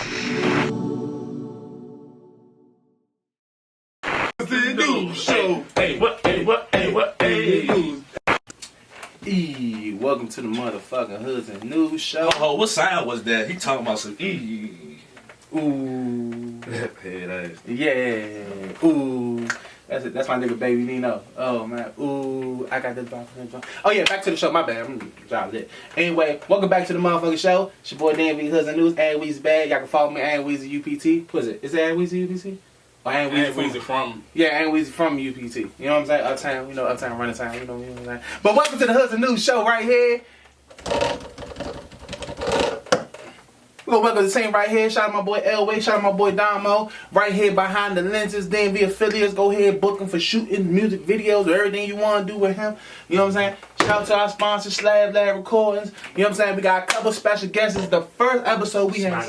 The Newz Show. Hey, what? Welcome to the motherfucking Hoods and Newz Show. Oh, what sound was that? He talking about some Ooh. Hey, Yeah. Ooh. That's it. That's my nigga Baby Nino. Oh man. Ooh. I got this bomb. Oh yeah, back to the show. My bad. I'm job lit. Anyway, welcome back to the motherfucking show. It's your boy Dan V Hoods and Newz. And Weezy Bad. Y'all can follow me and Weezy UPT. What is it? Is it and Weezy UPT? Or and Weezy from? Yeah, and Weezy from UPT. You know what I'm saying? Uptown. You know, Uptown running time. You know what I'm saying? But welcome to the Hoods and Newz Show right here. We're gonna welcome the same right here. Shout out my boy Elway. Shout out my boy Damo. Right here behind the lenses. DMV affiliates. Go ahead, book him for shooting music videos or everything you want to do with him. You know what I'm saying? Shout out to our sponsor, Slab Lab Recordings. You know what I'm saying? We got a couple special guests. This is the first episode we have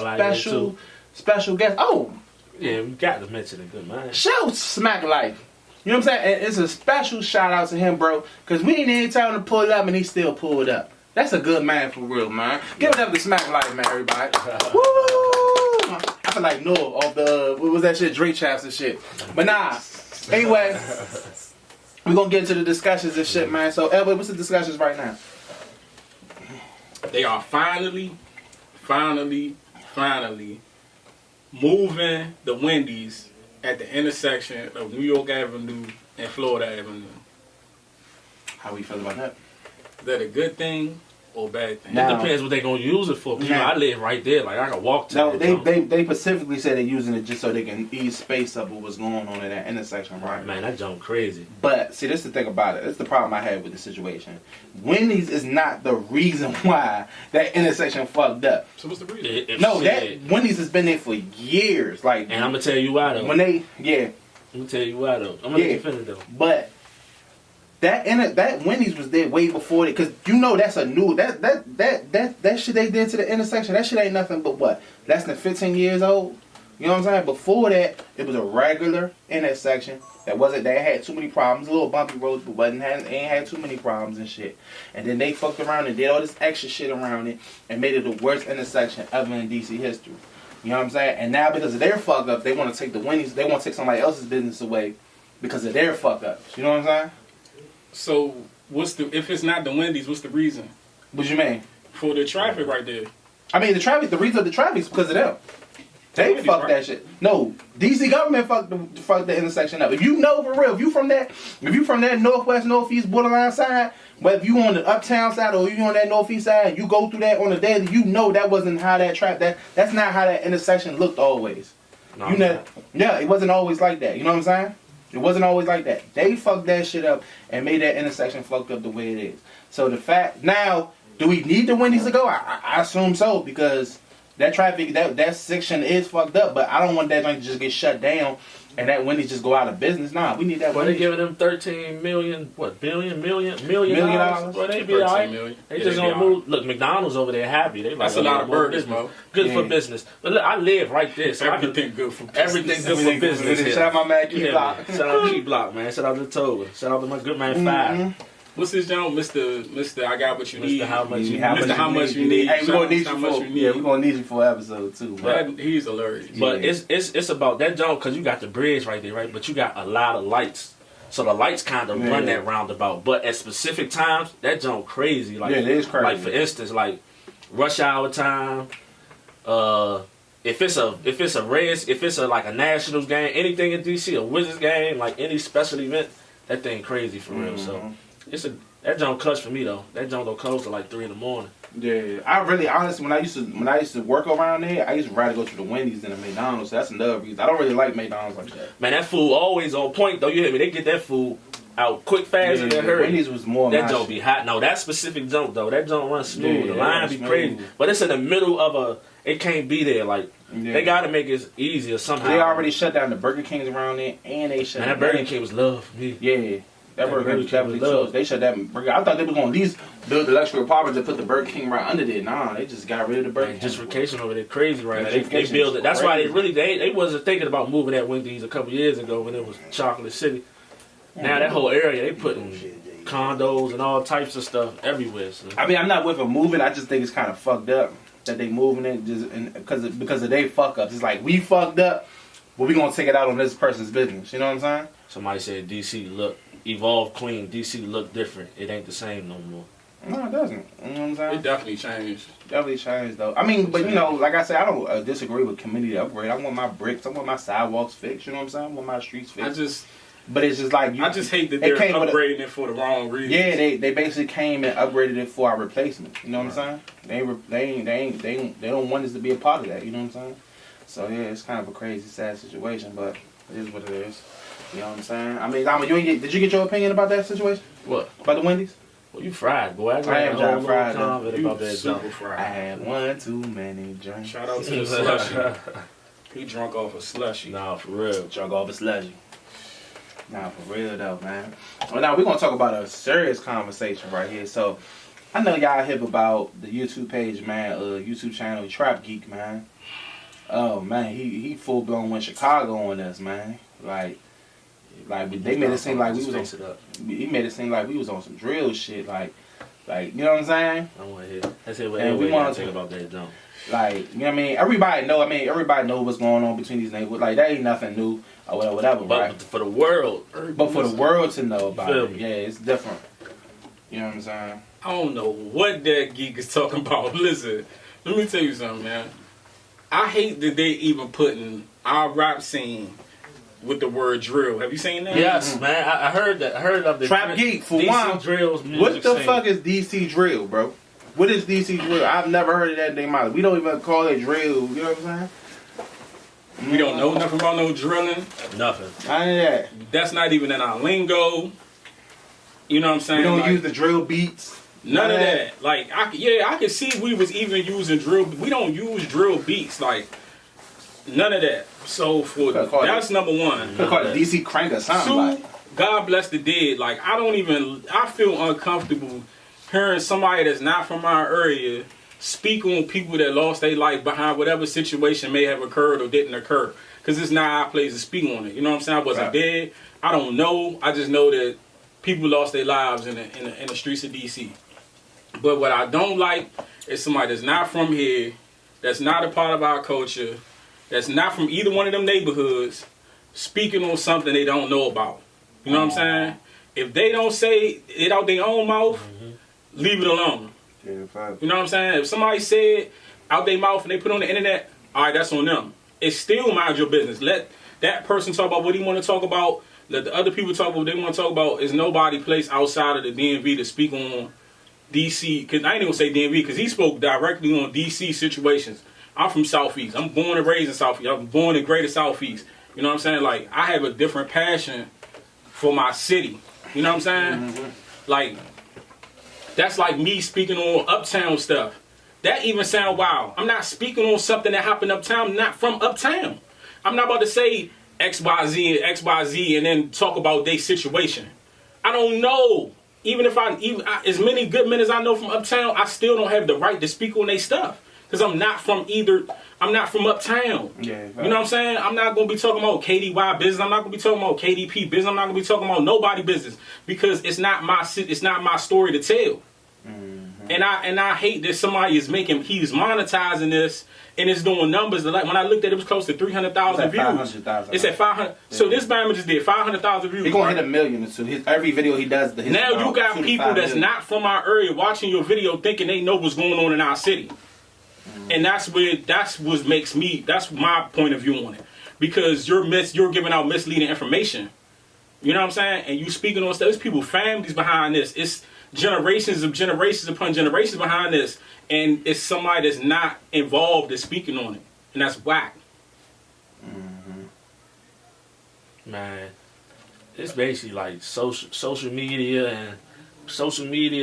special guests. Oh. Yeah, we got to mention a good man. Shout out to Smack Life. You know what I'm saying? And it's a special shout out to him, bro. Because we didn't even tell him to pull it up and he still pulled up. That's a good man for real, man. Give it up to Smack Life, man, everybody. Woo! I feel like Noah off the, what was that shit? Drake Chaps and shit. But nah. Anyway, we're going to get into the discussions and shit, man. So, Elwood, what's the discussions right now? They are finally moving the Wendy's at the intersection of New York Avenue and Florida Avenue. How we feel about that? Is that a good thing or bad thing? It depends what they're going to use it for. You know, I live right there. Like, I can walk to it. No, they specifically said they're using it just so they can ease space up with what's going on in that intersection, right? Man, that jump crazy. But, see, this is the thing about it. This is the problem I had with the situation. Wendy's is not the reason why that intersection fucked up. So what's the reason? Wendy's has been there for years. Like, and I'm going to tell you why, though. I'm going to tell you why, though. I'm going to defend it, though. But that Wendy's was there way before it, because you know that's a new that shit they did to the intersection. That shit ain't nothing but what, less than 15 years old. You know what I'm saying? Before that, it was a regular intersection that had too many problems, a little bumpy roads, but ain't had too many problems and shit. And then they fucked around and did all this extra shit around it and made it the worst intersection ever in DC history. You know what I'm saying? And now because of their fuck up, they want to take the Wendy's, they want to take somebody else's business away because of their fuck ups. You know what I'm saying? So, if it's not the Wendy's, what's the reason? What you mean? For the traffic right there. I mean, the reason of the traffic is because of them. They fucked that shit. No, DC government fucked the intersection up. If you know for real, if you from that northwest, northeast borderline side, whether you on the uptown side or you on that northeast side, you go through that on a daily, you know that wasn't how that's not how that intersection looked always. No, it wasn't always like that. You know what I'm saying? It wasn't always like that. They fucked that shit up and made that intersection fucked up the way it is. So the fact, now, do we need the Wendy's to go? I assume so, because that traffic, that section is fucked up, but I don't want that joint to just get shut down and that Wendy's just go out of business. Nah, we need that Wendy's. They giving them $13 million dollars? Well, they be all right. They just gonna move. Look, McDonald's over there happy. They like, that's a lot of burgers, bro. Good for business. But look, I live right there. So everything good for business. Everything good for business. Shout out my man Key Block. Shout out Key Block, man. Shout out to Toga. Shout out to my good man Five. What's his name? Mr. I got what you need. Mr. How much you need. Mr. How much you need. Hey, we're gonna need you for. Yeah, we're gonna need you for an episode too. But he's hilarious. But it's about that jump, because you got the bridge right there, right? But you got a lot of lights. So the lights kind of run that roundabout. But at specific times, that jump crazy. Like, it is crazy. Like for instance, like rush hour time. If it's a race, if it's like a Nationals game, anything in DC, a Wizards game, like any special event, that thing crazy for real. So that jump clutch for me though. That jump don't close till like 3 in the morning. Yeah, I really honestly when I used to work around there, I used to rather go to the Wendy's than the McDonald's. So that's another reason. I don't really like McDonald's like that. Man, that food always on point though. You hear me? They get that food out quick, fast, and hurry. Wendy's was more. That jump be hot. No, that specific jump though, that jump runs smooth. The line be crazy, but it's in the middle of a. It can't be there. Like they gotta make it easier somehow. They already shut down the Burger Kings around there, and they shut. Man, that Burger King was love for me. Yeah. That Burger King was definitely closed. They shut that burger. I thought they were going to at least build the luxury apartments and put the Burger King right under there. Nah, they just got rid of the Burger King. Gentrification over there crazy right now. They build it. That's why they wasn't thinking about moving that Wendy's a couple years ago when it was Chocolate City. Now that whole area, they putting condos and all types of stuff everywhere. So. I mean, I'm not with a moving. I just think it's kind of fucked up. that they moving it just because of they fuck ups. It's like we fucked up, but we gonna take it out on this person's business. You know what I'm saying? Somebody said DC look evolved clean. DC look different. It ain't the same no more. No, it doesn't. You know what I'm saying? It definitely changed. Definitely changed though. I mean, but you know, like I said, I don't disagree with community upgrade. I want my bricks. I want my sidewalks fixed. You know what I'm saying? I want my streets fixed. But it's just like I just hate that they're upgrading it for the wrong reason. Yeah, they basically came and upgraded it for our replacement. You know what I'm saying? They don't want us to be a part of that. You know what I'm saying? So yeah, it's kind of a crazy, sad situation, but it is what it is. You know what I'm saying? I mean, did you get your opinion about that situation? What about the Wendy's? Well, you fried, boy. I am dry fried. About that super fried. I had one too many drinks. Shout out to the slushy. He drunk off a slushy. Nah, for real. Drunk off a slushy. Nah, for real though, man. Well, now we're gonna talk about a serious conversation right here. So, I know y'all hip about the YouTube page, man. YouTube channel, Trap Geek, man. Oh man, he full blown went Chicago on us, man. Like they made it seem like we was on. He made it seem like we was on some drill shit, like you know what I'm saying? I want to hear. Let's hear what we want to think about that jump. Like, you know what I mean? Everybody know what's going on between these neighborhoods. Like, that ain't nothing new or whatever, right? But for the world. But for the world to know about it, yeah, it's different. You know what I'm saying? I don't know what that geek is talking about. Listen, let me tell you something, man. I hate that they even putting our rap scene with the word drill. Have you seen that? Yes, man. I heard that. I heard of the Trap Geek, for DC one. Drills What the fuck is DC drill, bro? What is DC drill? I've never heard of that name either. We don't even call it drill. You know what I'm saying? We don't know nothing about no drilling. Nothing. None of that. That's not even in our lingo. You know what I'm saying? We don't use the drill beats. None of that. Like, I could see we was even using drill. We don't use drill beats. Like, none of that. So that's number one. Could call it DC crank or something. Two, like. God bless the dead. Like, I feel uncomfortable hearing somebody that's not from our area speak on people that lost their life behind whatever situation may have occurred or didn't occur. Because it's not our place to speak on it. You know what I'm saying? I wasn't dead. I don't know. I just know that people lost their lives in the streets of D.C. But what I don't like is somebody that's not from here, that's not a part of our culture, that's not from either one of them neighborhoods, speaking on something they don't know about. You know what I'm saying? If they don't say it out their own mouth, leave it alone. Yeah, you know what I'm saying? If somebody said out their mouth and they put it on the internet, all right, that's on them. It's still mind your business. Let that person talk about what he want to talk about. Let the other people talk about what they want to talk about. Is nobody place outside of the DMV to speak on DC. Because I ain't even say DMV because he spoke directly on DC situations. I'm from Southeast. I'm born and raised in Southeast. I'm born in Greater Southeast. You know what I'm saying? Like, I have a different passion for my city. You know what I'm saying? Like, that's like me speaking on uptown stuff. That even sound wild. I'm not speaking on something that happened uptown. I'm not from uptown. I'm not about to say XYZ and XYZ and then talk about their situation. I don't know. Even as many good men as I know from uptown, I still don't have the right to speak on their stuff. Because I'm not from uptown. Yeah, right. You know what I'm saying? I'm not going to be talking about KDY business. I'm not going to be talking about KDP business. I'm not going to be talking about nobody business. Because it's not my story to tell. And I hate that somebody is he's monetizing this and it's doing numbers. Like when I looked at it, it was close to 300,000 views. 500,000. It's at 500. Yeah. So this man just did 500,000 views. He's gonna hit 1 million soon. Every video he does. Now you got people that's not from our area watching your video thinking they know what's going on in our city. And that's what makes me. That's my point of view on it. Because you're giving out misleading information. You know what I'm saying? And you speaking on stuff. There's people, families behind this. It's generations upon generations behind this, and it's somebody that's not involved in speaking on it, and that's whack. Man, it's basically like social media,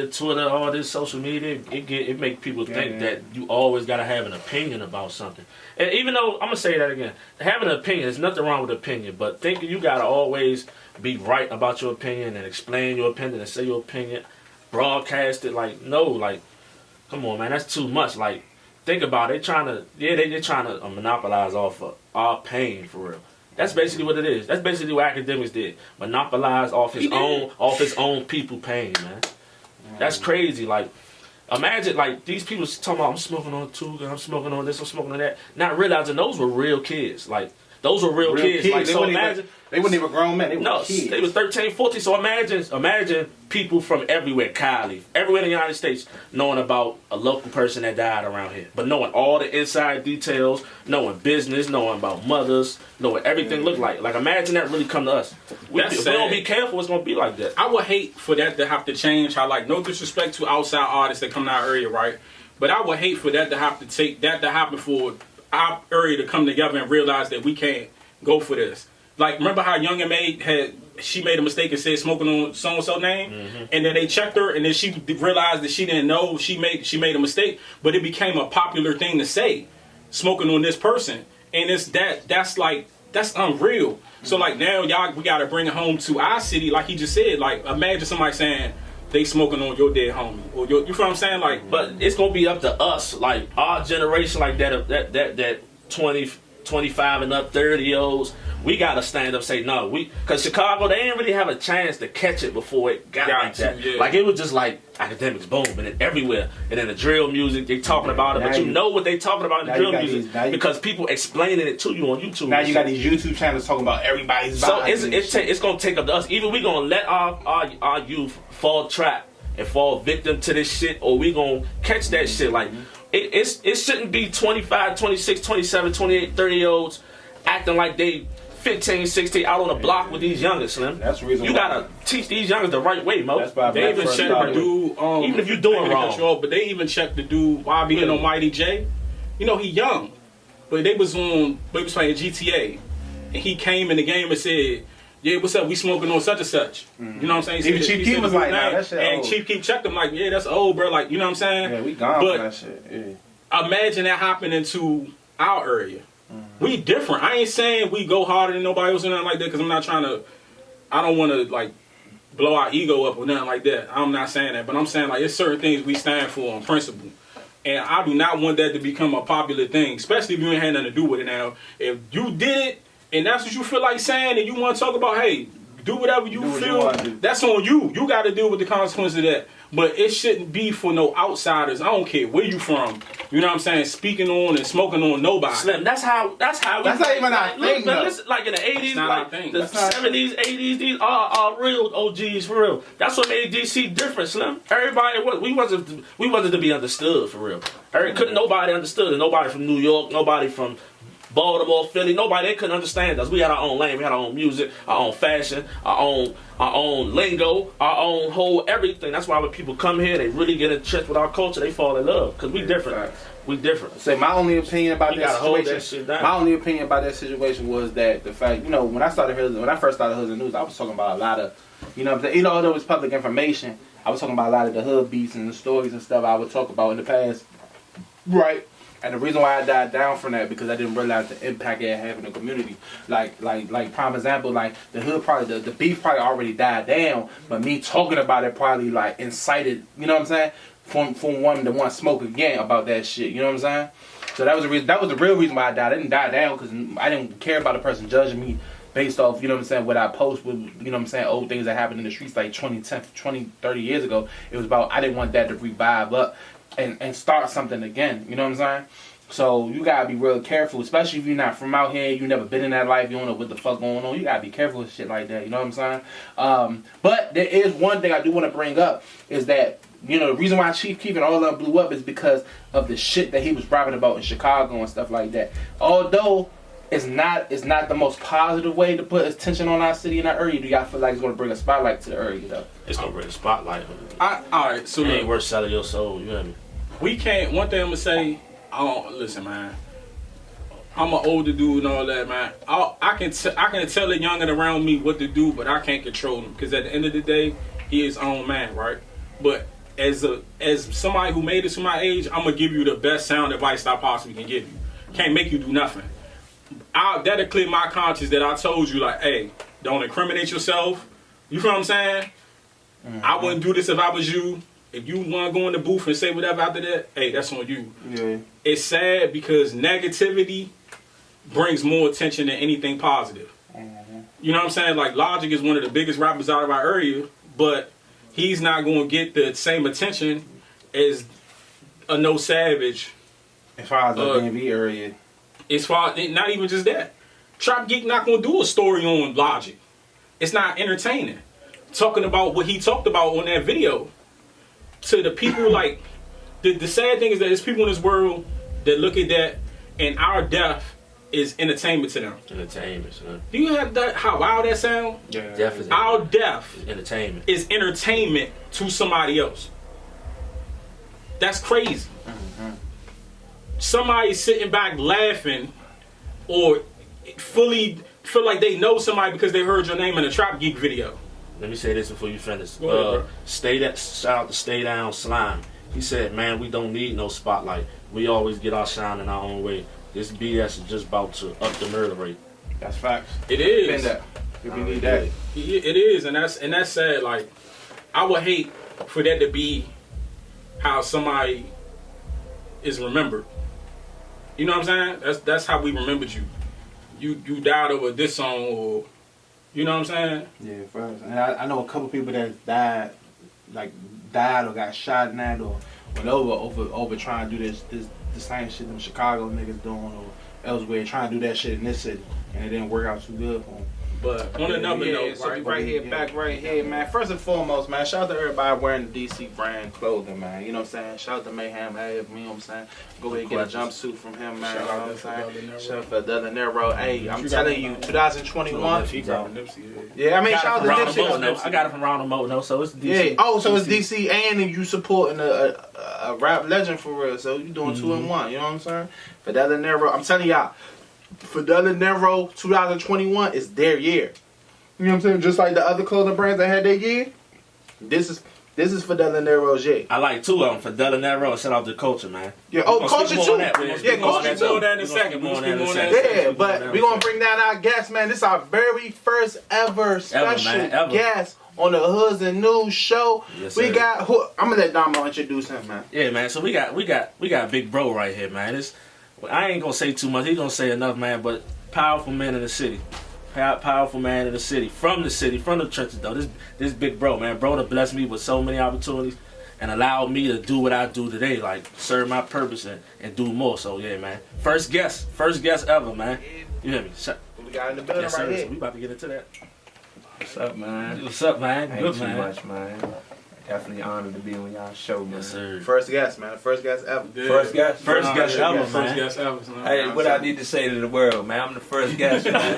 Twitter, all this social media. It make people think that you always gotta have an opinion about something. And even though I'm gonna say that again, having an opinion, there's nothing wrong with opinion, but thinking you gotta always be right about your opinion and explain your opinion and say your opinion. Broadcast it, like, no, like, come on, man, that's too much. Like, think about it. They're trying to monopolize off of our pain, for real. That's basically what it is. That's basically what academics did. Monopolize off his own people pain, man. That's crazy. Like, Imagine like these people talking about I'm smoking on Tuga, I'm smoking on this, I'm smoking on that, not realizing those were real kids. Like those were real kids. Like so imagine they weren't even grown men. They were kids. They were 13, 14. So imagine people from everywhere, Cali, everywhere in the United States, knowing about a local person that died around here, but knowing all the inside details, knowing business, knowing about mothers, knowing everything looked like. Like imagine that really come to us. If we don't be careful, it's gonna be like that. I would hate for that to have to change. How like no disrespect to outside artists that come to our area, right? But I would hate for that to have to take that to happen for our area to come together and realize that we can't go for this. Like, remember how Young and she made a mistake and said smoking on so and so name, and then they checked her, and then she realized that she didn't know she made a mistake, but it became a popular thing to say, smoking on this person, and that's unreal. So like now we gotta bring it home to our city, like he just said. Like imagine somebody saying they smoking on your dead homie, or you feel what I'm saying? Like, but it's gonna be up to us, like our generation, like that 25 and up 30-year-olds, we gotta stand up and say no. Cause Chicago, they didn't really have a chance to catch it before it got like that. Yeah. Like it was just like academics, boom, and then everywhere. And then the drill music, they talking about it, but you know what they talking about in the drill music because people explaining it to you on YouTube. Now you got these YouTube channels talking about everybody's. So it's gonna take up to us. Either we gonna let our youth fall trap and fall victim to this shit, or we gonna catch that shit. Like it shouldn't be 25, 26, 27, 28, 30-year-olds acting like they 15, 16 out on the block with these youngers, Slim. That's the reason you gotta teach these youngers the right way, Mo. They even check the dude, even if you're doing wrong. But they even checked the dude while being on Mighty J. You know, he young, but they was playing GTA, and he came in the game and said, "Yeah, what's up? We smoking on such and such." You know what I'm saying? Even Chief Keef was like, "Nah, that shit old." And Chief Keef checked him like, "Yeah, that's old, bro." Like, you know what I'm saying? Yeah, we gone for that shit. Yeah. Imagine that happening to our area. We different. I ain't saying we go harder than nobody else or nothing like that, because I don't want to like blow our ego up or nothing like that. I'm not saying that, but I'm saying like it's certain things we stand for on principle. And I do not want that to become a popular thing, especially if you ain't had nothing to do with it now. If you did it and that's what you feel like saying and you want to talk about, hey, do whatever you feel, that's on you. You got to deal with the consequences of that. But it shouldn't be for no outsiders. I don't care where you from. You know what I'm saying? Speaking on and smoking on nobody. Slim, that's how That's not even our thing, though. Listen, like in the 80s, like the 70s, 80s, these are real OGs for real. That's what made DC different, Slim. Everybody, we wasn't to be understood for real. Couldn't nobody understood it. Nobody from New York, nobody from Baltimore, Philly, nobody, they couldn't understand us. We had our own lane, we had our own music, our own fashion, our own lingo, our own whole everything. That's why when people come here, they really get in touch with our culture, they fall in love. Because we different. We different. Say my only opinion about that situation. My only opinion about that situation was that the fact, when I first started Hood News, I was talking about a lot of, although it was public information, I was talking about a lot of the hood beats and the stories and stuff I would talk about in the past. Right. And the reason why I died down from that, because I didn't realize the impact it had in the community. Like prime example, like the hood probably, the beef probably already died down, but me talking about it probably like incited, you know what I'm saying? From wanting to want to smoke again about that shit, you know what I'm saying? So that was the reason. That was the real reason why I died. I didn't die down because I didn't care about a person judging me based off, you know what I'm saying, what I post with, you know what I'm saying, old things that happened in the streets like 20, 30 years ago. It was about, I didn't want that to revive up and start something again, you know what I'm saying? So you gotta be real careful, especially if you're not from out here, you never been in that life, you don't know what the fuck going on. You gotta be careful with shit like that, you know what I'm saying? But there is one thing I do want to bring up, is that, the reason why Chief Keef and all of them blew up is because of the shit that he was rapping about in Chicago and stuff like that. Although it's not the most positive way to put attention on our city and our area, do y'all feel like it's gonna bring a spotlight to the area though? It's gonna bring a spotlight. Alright, so it ain't worth selling your soul, you hear me? We can't, one thing I'm gonna say, listen, man. I'm an older dude and all that, man. I can tell a youngin around me what to do, but I can't control him, because at the end of the day, he is his own man, right? But as somebody who made it to my age, I'm gonna give you the best sound advice I possibly can give you. Can't make you do nothing. That'll clear my conscience that I told you, like, hey, don't incriminate yourself. You feel what I'm saying? Mm-hmm. I wouldn't do this if I was you. If you want to go in the booth and say whatever after that, hey, that's on you. Yeah. It's sad because negativity brings more attention than anything positive. Mm-hmm. You know what I'm saying? Like, Logic is one of the biggest rappers out of our area, but he's not going to get the same attention as a No Savage. As far as the DMV area. As far, not even just that. Trap Geek not gonna do a story on Logic. It's not entertaining. Talking about what he talked about on that video. To the people, like, the sad thing is that there's people in this world that look at that, and our death is entertainment to them. Entertainment, son. Do you have that? How wild that sound? Yeah. Definitely. Our death Entertainment. is entertainment to somebody else. That's crazy. Somebody sitting back laughing or fully feel like they know somebody because they heard your name in a Trap Geek video. Let me say this before you finish. Go ahead, bro. Shout out to Stay Down Slime. He said, man, we don't need no spotlight. We always get our shine in our own way. This BS is just about to up the murder rate. That's facts. It is. Been that. If we need that. It is, and that's sad. Like, I would hate for that to be how somebody is remembered. You know what I'm saying? That's how we remembered you. You died over this song, or you know what I'm saying? Yeah, facts. And I know a couple people that died or got shot in that or went over trying to do the same shit them Chicago niggas doing or elsewhere, trying to do that shit in this city, and it didn't work out too good for them. But on another note, so right here, back right here, man. First and foremost, man, shout out to everybody wearing the DC brand clothing, man. You know what I'm saying? Shout out to Mayhem Ave, you know what I'm saying? Go ahead and get a jumpsuit from him, man. Shout You know out what to I'm saying? Nero. Shout out for the Nero. Hey, I'm telling you, 2021. He dropping Nipsey. Yeah, I mean, shout out to I got it from Ronald Mono, so it's DC. Yeah. Oh, so it's DC, and you supporting a rap legend for real. So you doing 2 in 1. You know what I'm saying? For the Nero, I'm telling y'all, for the Nero 2021 is their year. You know what I'm saying? Just like the other clothing brands that had their year, this is for Del Nero's year. I like 2 of them. For Del Nero, shout out to Culture, man. Yeah. Oh, Culture too. Yeah, Culture Culture too. Yeah, but we're going to bring down our guest, man. This is our very first ever special guest on the Hoods and News show. Yes, we sir. got, I'm going to let Damo introduce him, man. Yeah, man. So we got Big Bro right here, man. I ain't gonna say too much. He gonna say enough, man. But powerful man in the city. Powerful man in the city, from the trenches though. This Big Bro, man. Bro that blessed me with so many opportunities and allowed me to do what I do today, like serve my purpose and do more. So yeah, man. First guest ever, man. You hear me? We got in the building right here. So we about to get into that. What's up, man? What's up, man? Ain't Good, too man. much, man. Definitely honored to be on y'all show, man. Yes, sir. First guest, man. First guest ever. Yeah. First guest? First guest ever, man. First guest ever. Man. Hey, what I need to say to the world, man? I'm the first guest, man.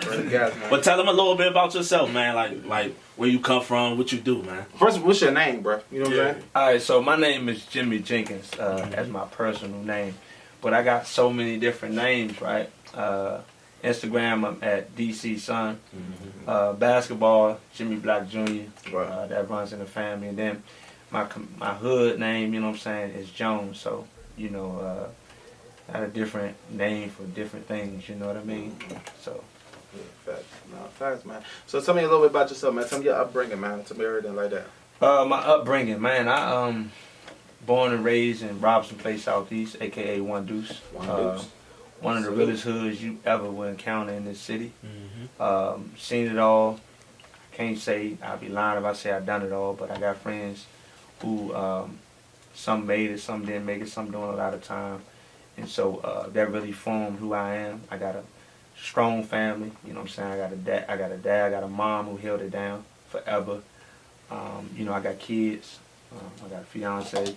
First guest, man. But tell them a little bit about yourself, man. Like where you come from, what you do, man. First, what's your name, bro? You know what I'm saying? All right, so my name is Jimmy Jenkins. That's my personal name. But I got so many different names, right? Instagram, I'm at DC Son. Basketball, Jimmy Black Jr. That runs in the family. And then my hood name, you know what I'm saying, is Jones. So, you know, I had a different name for different things, you know what I mean? So. Yeah, facts. No, facts, man. So tell me a little bit about yourself, man. Tell me your upbringing, man. Tell me everything like that. My upbringing, man. I born and raised in Robinson Place, Southeast, aka One Deuce. One of the realest hoods you ever will encounter in this city. Seen it all. Can't say, I'd be lying if I say I've done it all, but I got friends who, some made it, some didn't make it, some doing a lot of time. And so that really formed who I am. I got a strong family, you know what I'm saying? I got a dad, I got a mom who held it down forever. You know, I got kids, I got a fiance.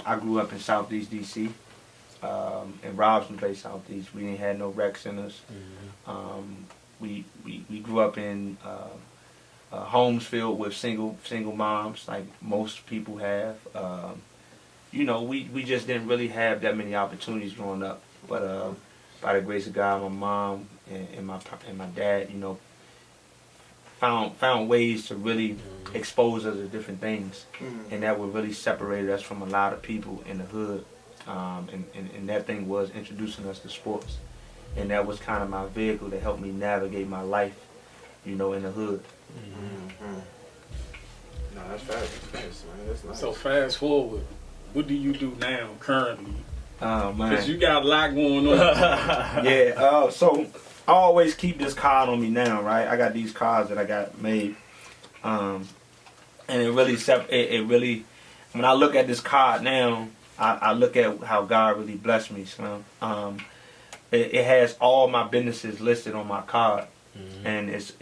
I grew up in Southeast DC. In Robinson Place, Southeast, we didn't have no rec centers. We grew up in homes filled with single moms, like most people have. You know, we just didn't really have that many opportunities growing up. But by the grace of God, my mom and my dad, you know, found ways to really expose us to different things, and that would really separate us from a lot of people in the hood. And that thing was introducing us to sports. And that was kind of my vehicle to help me navigate my life, you know, in the hood. No, that's fast. Man. That's nice. So fast forward, what do you do now, currently? Oh, man. Because you got a lot going on. Yeah, so I always keep this card on me now, right? I got these cards that I got made. And it really, when I look at this card now, I look at how God really blessed me, Slim. It has all my businesses listed on my card, and it's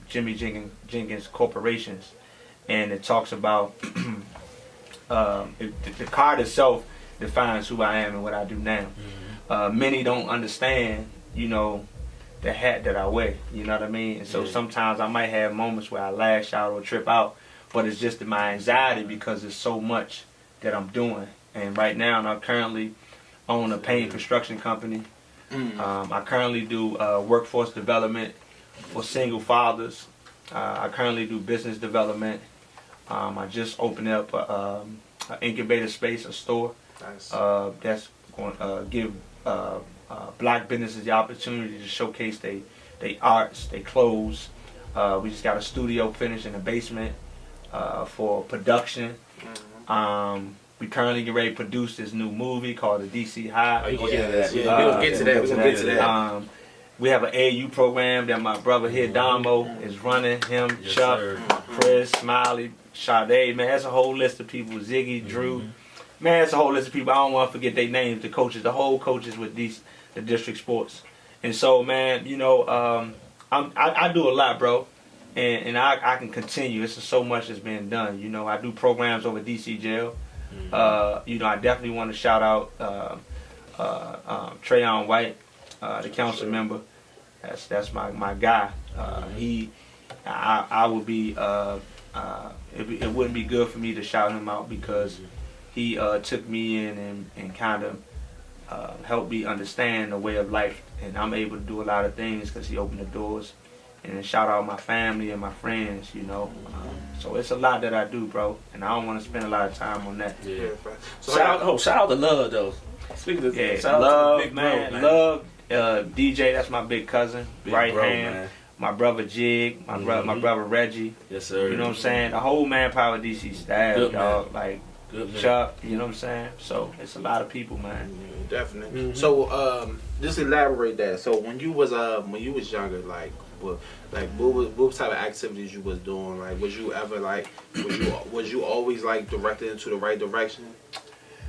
Jimmy Jenkins Corporations, and it talks about the card itself defines who I am and what I do now. Many don't understand, you know, the hat that I wear. You know what I mean? And so sometimes I might have moments where I lash out or trip out, but it's just my anxiety because there's so much that I'm doing. And right now, I currently own a paint construction company. I currently do workforce development for single fathers. I currently do business development. I just opened up an incubator space, a store. Nice. That's going to give black businesses the opportunity to showcase their arts, their clothes. We just got a studio finished in the basement for production. We currently get ready to produce this new movie called The DC High. Oh, you gonna get into that? We're gonna get to that. We're gonna get to that. We have an AU program that my brother here, Damo, is running. Him, Yes, Chuck, sir. Chris, Smiley, Sade. Man, that's a whole list of people. Ziggy, Drew. Man, that's a whole list of people. I don't want to forget their names. The coaches, the whole coaches with the district sports. And so, man, you know, I do a lot, bro. And I can continue. It's so much that's been done. You know, I do programs over DC jail. You know, I definitely want to shout out Trayon White, the council member. That's my guy. I would be. It wouldn't be good for me to shout him out because he took me in and kind of helped me understand the way of life, and I'm able to do a lot of things because he opened the doors. And then shout out my family and my friends, you know. So it's a lot that I do, bro, and I don't want to spend a lot of time on that. Yeah. So Shout out to Love though. Speaking of Yeah, shout out Love, to Big man, Bro, Love, DJ, that's my big cousin, Big right bro, hand. man. My brother Jig, my brother Reggie. Yes, sir. You know what I'm saying? The whole Manpower DC staff, Good, dog. Like Good man. Chuck, you know what I'm saying? So it's a lot of people, man. Definitely. So just elaborate that. So when you was younger, what type of activities you was doing? Like, was you ever like, was you always like directed into the right direction,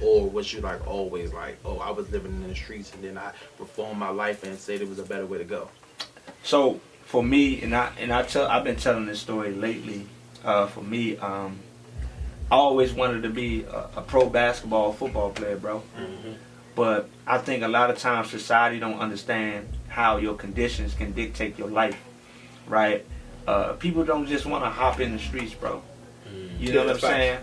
or was you like always like, oh, I was living in the streets and then I reformed my life and said it was a better way to go? So for me, I've been telling this story lately. For me, I always wanted to be a pro basketball, football player, bro. But I think a lot of times society don't understand how your conditions can dictate your life, right? People don't just want to hop in the streets, bro. You know what I'm saying?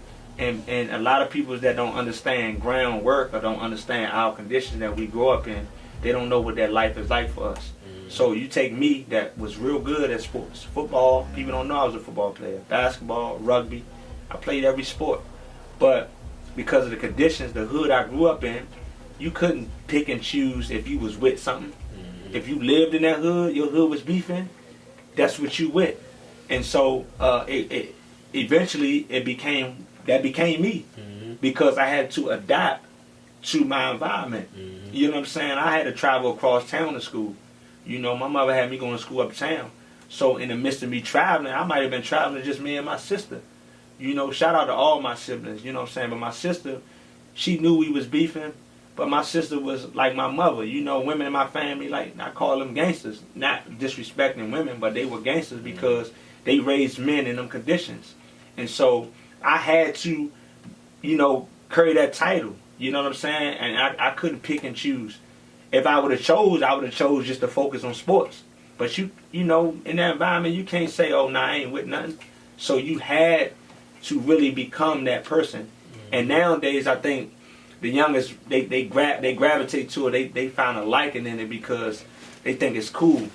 And a lot of people that don't understand groundwork or don't understand our conditions that we grow up in, they don't know what that life is like for us. So you take me that was real good at sports. Football, people don't know I was a football player. Basketball, rugby, I played every sport. But because of the conditions, the hood I grew up in, you couldn't pick and choose if you was with something. If you lived in that hood, your hood was beefing, that's what you with. And so eventually it became me because I had to adapt to my environment. You know what I'm saying? I had to travel across town to school. You know, my mother had me going to school uptown. So in the midst of me traveling, I might have been traveling just me and my sister. You know, shout out to all my siblings, you know what I'm saying? But my sister, she knew we was beefing, but my sister was like my mother. You know, women in my family, like, I call them gangsters. Not disrespecting women, but they were gangsters because they raised men in them conditions. And so I had to, you know, carry that title. You know what I'm saying? And I couldn't pick and choose. If I would have chose just to focus on sports. But you know, in that environment, you can't say, oh, nah, I ain't with nothing. So you had to really become that person. And nowadays, I think the youngest, they gravitate to it. They find a liking in it because they think it's cool.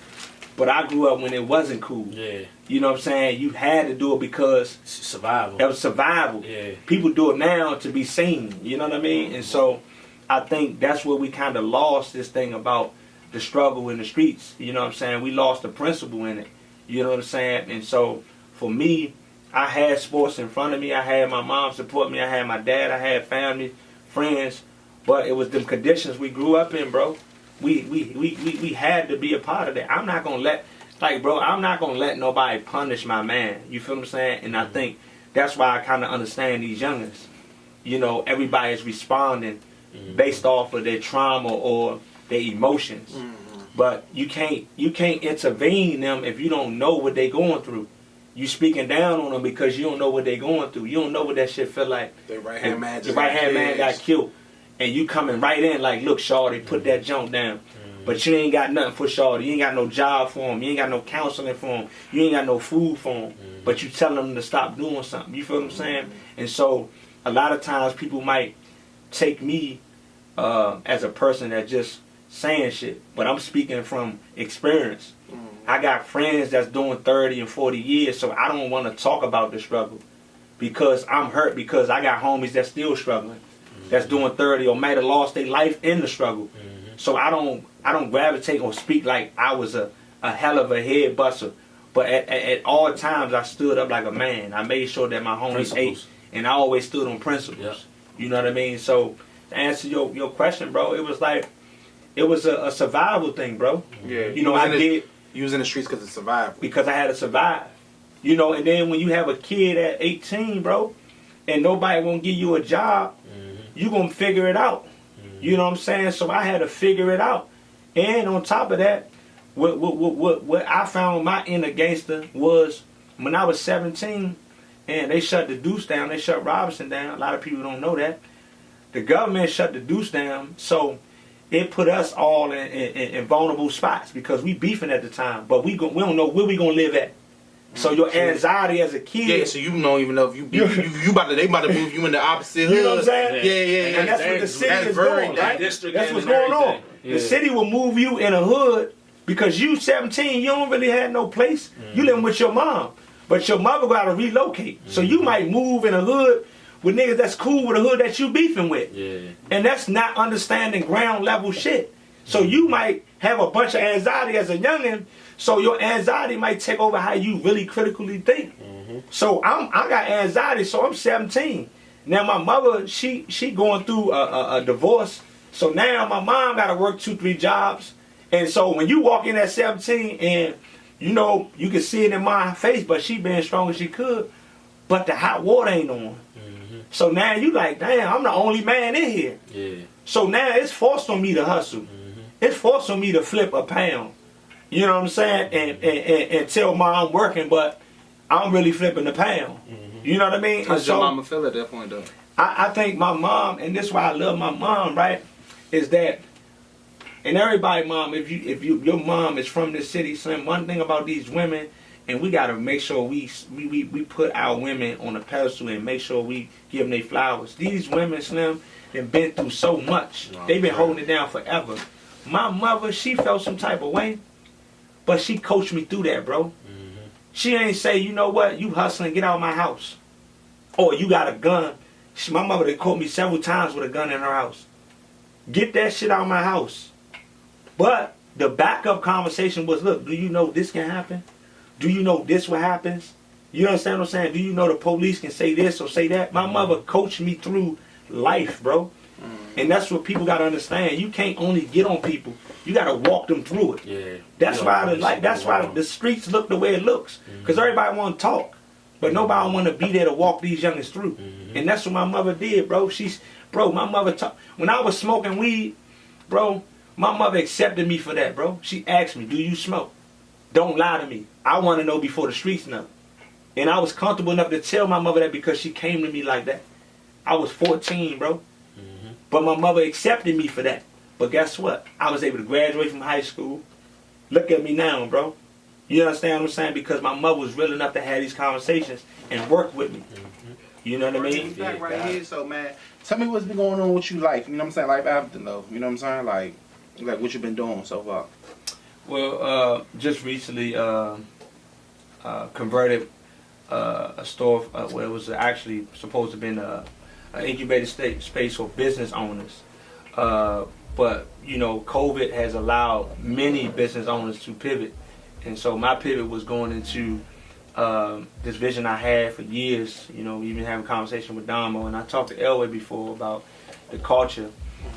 But I grew up when it wasn't cool. Yeah. You know what I'm saying? You had to do it because survival. It was survival. Yeah. People do it now to be seen. You know what I mean? And so I think that's where we kind of lost this thing about the struggle in the streets. You know what I'm saying? We lost the principle in it. You know what I'm saying? And so for me, I had sports in front of me. I had my mom support me. I had my dad. I had family, friends. But it was them conditions we grew up in, bro. We had to be a part of that. I'm not going to let nobody punish my man. You feel what I'm saying? And I think that's why I kind of understand these youngins. you know, everybody's responding based off of their trauma or their emotions. But you can't intervene them if you don't know what they're going through. You speaking down on them because you don't know what they're going through. You don't know what that shit feel like. The right hand man got killed. And you coming right in like, look, shawty, put that junk down. But you ain't got nothing for shawty. You ain't got no job for him. You ain't got no counseling for him. You ain't got no food for him. But you telling them to stop doing something. You feel what I'm saying? And so a lot of times people might take me as a person that just saying shit. But I'm speaking from experience. I got friends that's doing 30 and 40 years, so I don't want to talk about the struggle because I'm hurt because I got homies that's still struggling, that's doing 30 or might have lost their life in the struggle. So I don't gravitate or speak like I was a hell of a head buster. But at all times I stood up like a man. I made sure that my homies ate, and I always stood on principles. Yep. You know what I mean? So to answer your question, bro, it was like it was a survival thing, bro. Yeah. You know, You was in the streets because of survival. Because I had to survive. You know, and then when you have a kid at 18, bro, and nobody won't give you a job, you gonna figure it out. You know what I'm saying? So I had to figure it out. And on top of that, what I found my inner gangster was when I was 17 and they shut the Deuce down, they shut Robinson down. A lot of people don't know that. The government shut the Deuce down, so it put us all in vulnerable spots because we beefing at the time, but we don't know where we gonna live at. So your anxiety as a kid. Yeah, so you don't even know if you they about to move you in the opposite hood. You know what I'm saying? Yeah. And that's what the city is doing, right? That's what's going on. Yeah. The city will move you in a hood because you 17, you don't really have no place. You living with your mom, but your mother got to relocate. So you might move in a hood with niggas that's cool with a hood that you beefing with. Yeah. And that's not understanding ground level shit. So you might have a bunch of anxiety as a youngin', so your anxiety might take over how you really critically think. So I got anxiety, so I'm 17. Now my mother, she going through a divorce. So now my mom got to work 2-3 jobs. And so when you walk in at 17 and you know, you can see it in my face, but she been strong as she could, but the hot water ain't on. So now you like, damn, I'm the only man in here. Yeah. So now it's forced on me to hustle. It's forced on me to flip a pound. You know what I'm saying? And tell mom I'm working, but I'm really flipping the pound. You know what I mean? How's your mama feel at that point, though? I think my mom, and this is why I love my mom, right? Is that, and everybody, mom, if your mom is from this city, son, one thing about these women, and we gotta make sure we put our women on a pedestal and make sure we give them their flowers. These women, Slim, they've been through so much. They've been holding it down forever. My mother, she felt some type of way, but she coached me through that, bro. She ain't say, you know what, you hustling, get out of my house. Or you got a gun. My mother, they caught me several times with a gun in her house. Get that shit out of my house. But the backup conversation was, look, do you know this can happen? Do you know this what happens? You understand what I'm saying? Do you know the police can say this or say that? My mother coached me through life, bro. And that's what people got to understand. You can't only get on people. You got to walk them through it. Yeah. That's why the streets look the way it looks. Because everybody want to talk. But nobody want to be there to walk these youngins through. And that's what my mother did, bro. My mother when I was smoking weed, bro, my mother accepted me for that, bro. She asked me, do you smoke? Don't lie to me. I want to know before the streets know. And I was comfortable enough to tell my mother that because she came to me like that. I was 14, bro. But my mother accepted me for that. But guess what? I was able to graduate from high school. Look at me now, bro. You understand what I'm saying? Because my mother was real enough to have these conversations and work with me. You know what I mean? Back right here, so man, tell me what's been going on with you, like, you know what I'm saying, life after though. You know what I'm saying, like what you been doing so far. Well, just recently converted a store where it was actually supposed to have been an incubated space for business owners. But, you know, COVID has allowed many business owners to pivot. And so my pivot was going into this vision I had for years, you know, even having a conversation with Damo. And I talked to Elway before about the culture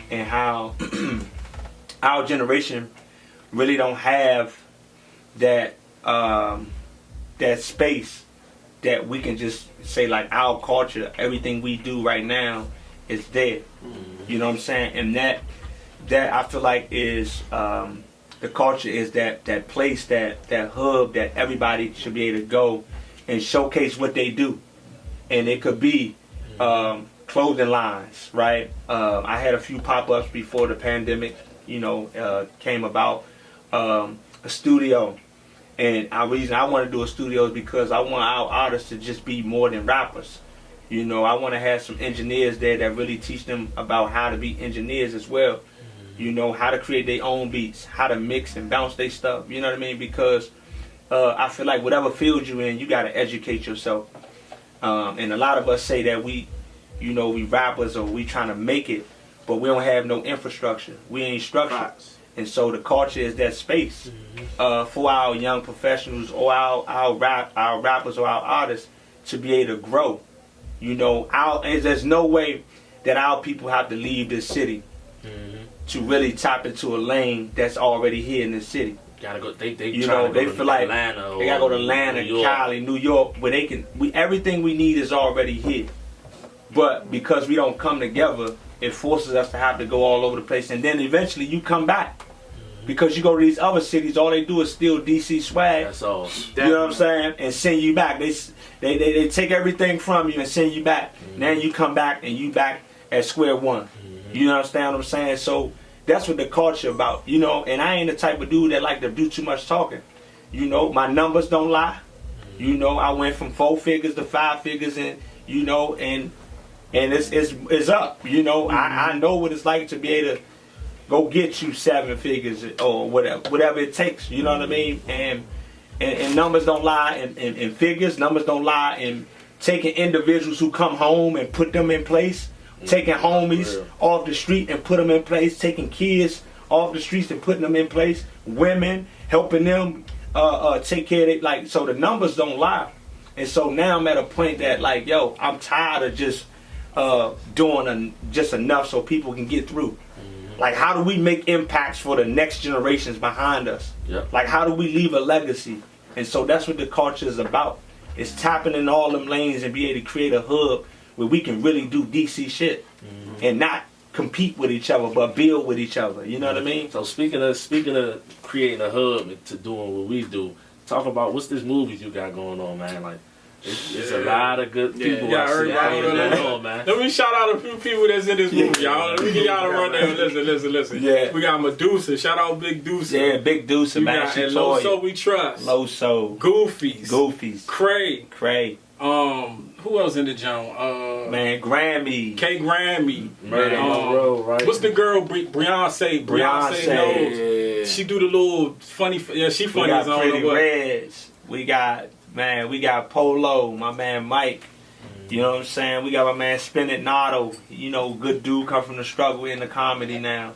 and how our generation really don't have that that space that we can just say like our culture, everything we do right now is there. You know what I'm saying? And that I feel like is the culture, is that place, that hub that everybody should be able to go and showcase what they do. And it could be clothing lines, right? I had a few pop-ups before the pandemic, came about. A studio, and the reason I want to do a studio is because I want our artists to just be more than rappers. I want to have some engineers there that really teach them about how to be engineers as well. How to create their own beats, how to mix and bounce their stuff. You know what I mean? Because I feel like whatever field you're in, you got to educate yourself. And a lot of us say that we rappers or we trying to make it, but we don't have no infrastructure. We ain't structured. And so the culture is that space for our young professionals or our rappers or our artists to be able to grow. There's no way that our people have to leave this city to really tap into a lane that's already here in this city. Gotta go. They feel like Atlanta. They gotta go to Atlanta, Cali, New York, where they can. Everything we need is already here. But because we don't come together, it forces us to have to go all over the place, and then eventually you come back. Because you go to these other cities, all they do is steal DC swag. That's all. You know what I'm saying? And send you back. They take everything from you and send you back. Now you come back and you back at square one. You understand what I'm saying? So that's what the culture about. And I ain't the type of dude that like to do too much talking. My numbers don't lie. I went from 4 figures to 5 figures, and and it's up. I know what it's like to be able to go get you 7 figures or whatever it takes. You know what I mean? And numbers don't lie, and figures, numbers don't lie, and taking individuals who come home and put them in place, taking homies off the street and put them in place, taking kids off the streets and putting them in place, women, helping them take care of it. So the numbers don't lie. And so now I'm at a point that I'm tired of just doing just enough so people can get through. How do we make impacts for the next generations behind us? Yep. How do we leave a legacy? And so that's what the culture is about. It's tapping in all them lanes and be able to create a hub where we can really do DC shit and not compete with each other, but build with each other. You know what I mean? So speaking of creating a hub to doing what we do, talk about what's this movies you got going on, man? It's a lot of good people. Man. Let me shout out a few people that's in this movie, y'all. Let me get y'all a rundown. Listen. Yeah. We got Medusa. Shout out Big Deuce. Yeah, Big Deuce, man. And Loso We Trust. Loso. Goofies. Cray. Who else in the joint? Man, Grammy. K Grammy. Murder Monroe, right? What's the girl? Beyonce knows. Yeah. She do the little funny. Yeah, she funny as all Pretty Reds. We got Polo, my man Mike. You know what I'm saying? We got my man Spin It Nato. Good dude, come from the struggle in the comedy now.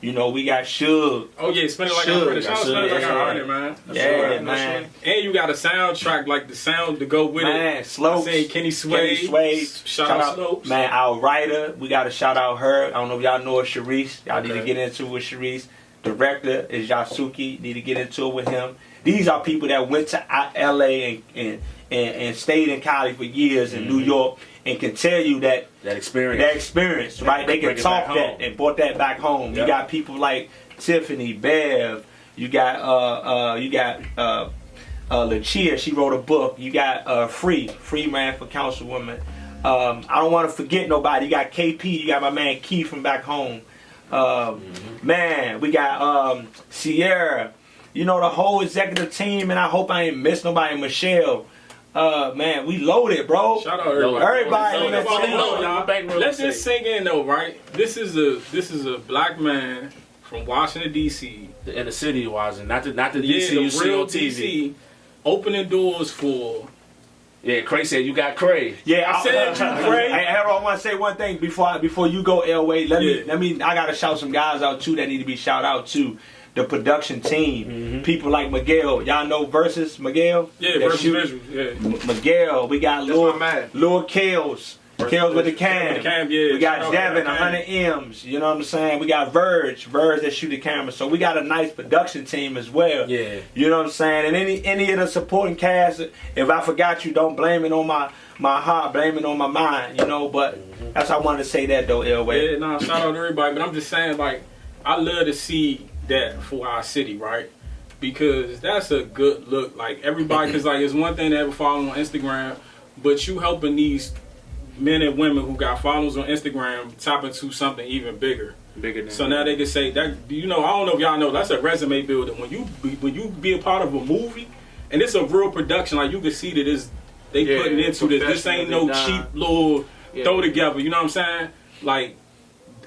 We got Suge. Oh yeah, Spin It Like I Heard It. Shout out Spin It Like I Heard It, man. Yeah, man. And you got a soundtrack, the sound to go with it. Man, Slopes. I say Kenny Swade. Shout out Slopes. Man, our writer, we got to shout out her. I don't know if y'all know her, Sharice. Y'all need to get into it with Sharice. Director is Yasuki. Need to get into it with him. These are people that went to LA and stayed in Cali for years in New York and can tell you that experience, right? They can talk that and brought that back home. Yep. You got people like Tiffany, Bev. You got Lachia. She wrote a book. You got Free man for councilwoman. I don't want to forget nobody. You got KP. You got my man Key from back home. Man, we got Sierra. The whole executive team, and I hope I ain't missed nobody. Michelle. Man, we loaded, bro. Shout out everybody. Let's just sink in though, right? This is a black man from Washington D.C. The inner city Washington, not the D.C. you see on TV. DC, opening doors for. Yeah, Cray said you got Cray. Yeah, I said Cray. I want to say one thing before you go, Elway. I gotta shout some guys out too that need to be shout out too. The production team, people like Miguel. Y'all know Versus Miguel? Yeah, Versus Visuals. Yeah. Miguel. We got Lil Kales. Kills with the cam. Yeah. We got Devin, 100 M's. You know what I'm saying? We got Verge that shoot the camera. So we got a nice production team as well. Yeah. You know what I'm saying? And any of the supporting cast, if I forgot you, don't blame it on my heart, blame it on my mind. You know, but that's how I wanted to say that though, Elway. Yeah, no, shout out to everybody. But I'm just saying, like, I love to see that for our city, right? Because that's a good look. Like, everybody, because, like, it's one thing to ever follow on Instagram, but you helping these men and women who got followers on Instagram tap into something even bigger. Bigger than so now they can say that, you know, I don't know if y'all know, that's a resume builder. When you be a part of a movie, and it's a real production, like, you can see that they putting into this. This ain't no cheap little throw together. You know what I'm saying? Like,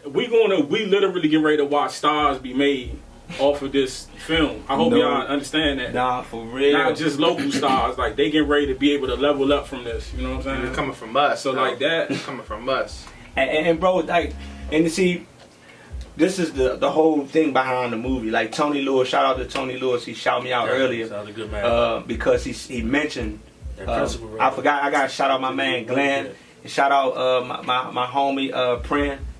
we literally get ready to watch stars be made off of this film. I hope y'all understand that. Nah, for real. Not just local stars. Like, they get ready to be able to level up from this. You know what I'm saying? It's coming from us. So, like that. It's coming from us. And bro, like, and to see, this is the whole thing behind the movie. Like, Tony Lewis, shout out to Tony Lewis. He shouted me out earlier. Sounds a good man. Because he mentioned, I forgot, I got to shout out my man Glenn. And shout out my homie